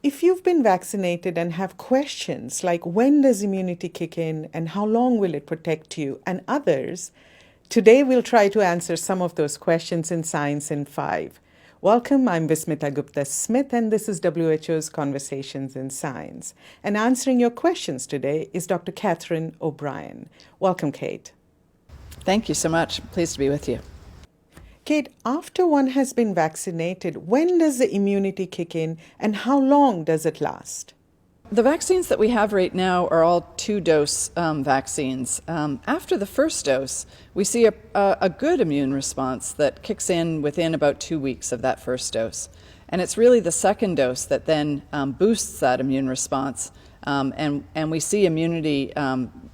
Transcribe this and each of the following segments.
if you've been vaccinated and have questions like when does immunity kick in and how long will it protect you and others, today we'll try to answer some of those questions in Science in 5. Welcome, I'm Vismita Gupta-Smith and this is WHO's Conversations in Science. And answering your questions today is Dr. Catherine O'Brien. Welcome, Kate. Thank you so much. Pleased to be with you. Kate, after one has been vaccinated, when does the immunity kick in and how long does it last? The vaccines that we have right now are all two-dose vaccines. After the first dose, we see a good immune response that kicks in within about 2 weeks of that first dose. And it's really the second dose that then boosts that immune response. And we see immunity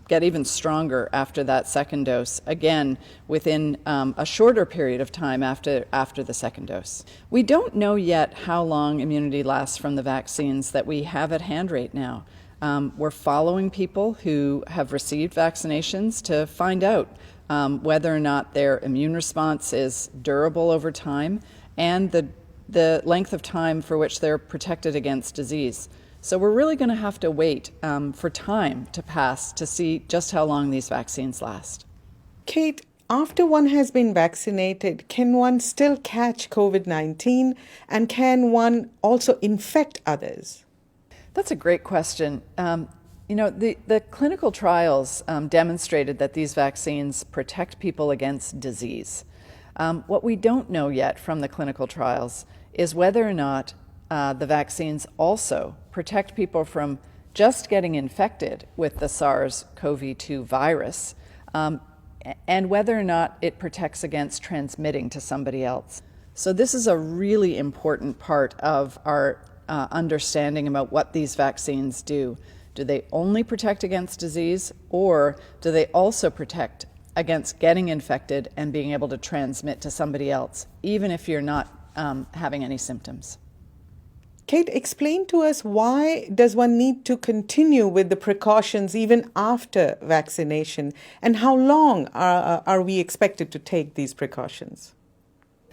get even stronger after that second dose, again, within a shorter period of time after the second dose. We don't know yet how long immunity lasts from the vaccines that we have at hand right now. We're following people who have received vaccinations to find out whether or not their immune response is durable over time and the length of time for which they're protected against disease. So we're really going to have to wait for time to pass to see just how long these vaccines last. Kate, after one has been vaccinated, can one still catch COVID-19 and can one also infect others? That's a great question. The clinical trials demonstrated that these vaccines protect people against disease. What we don't know yet from the clinical trials is whether or not the vaccines also protect people from just getting infected with the SARS-CoV-2 virus, and whether or not it protects against transmitting to somebody else. So this is a really important part of our understanding about what these vaccines do. Do they only protect against disease, or do they also protect against getting infected and being able to transmit to somebody else, even if you're not having any symptoms? Kate, explain to us, why does one need to continue with the precautions even after vaccination, and how long are we expected to take these precautions?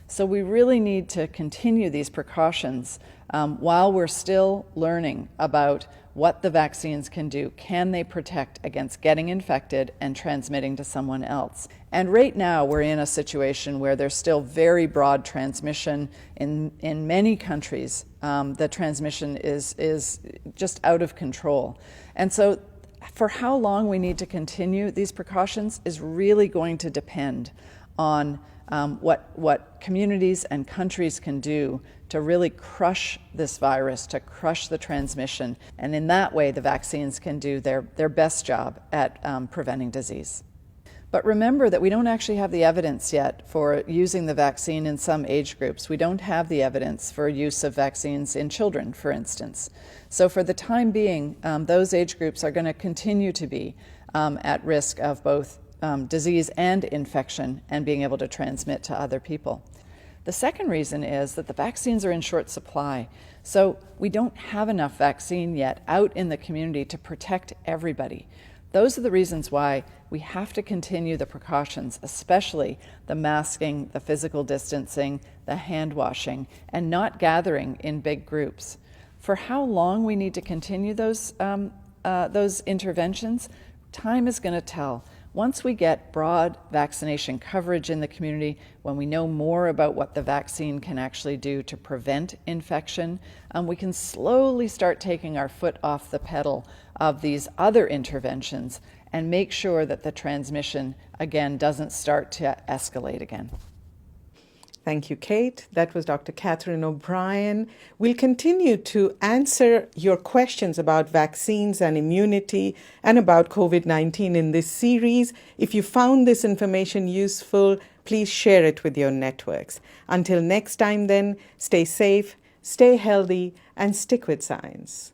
So we really need to continue these precautions while we're still learning about what the vaccines can do. Can they protect against getting infected and transmitting to someone else? And right now we're in a situation where there's still very broad transmission in many countries. The transmission is just out of control. And so for how long we need to continue these precautions is really going to depend on what communities and countries can do to really crush this virus, to crush the transmission. And in that way, the vaccines can do their best job at preventing disease. But remember that we don't actually have the evidence yet for using the vaccine in some age groups. We don't have the evidence for use of vaccines in children, for instance. So for the time being, those age groups are going to continue to be at risk of both disease and infection and being able to transmit to other people. The second reason is that the vaccines are in short supply. So we don't have enough vaccine yet out in the community to protect everybody. Those are the reasons why we have to continue the precautions, especially the masking, the physical distancing, the hand washing, and not gathering in big groups. For how long we need to continue those interventions, time is going to tell. Once we get broad vaccination coverage in the community, when we know more about what the vaccine can actually do to prevent infection, we can slowly start taking our foot off the pedal of these other interventions and make sure that the transmission, again, doesn't start to escalate again. Thank you, Kate. That was Dr. Catherine O'Brien. We'll continue to answer your questions about vaccines and immunity and about COVID-19 in this series. If you found this information useful, please share it with your networks. Until next time then, stay safe, stay healthy, and stick with science.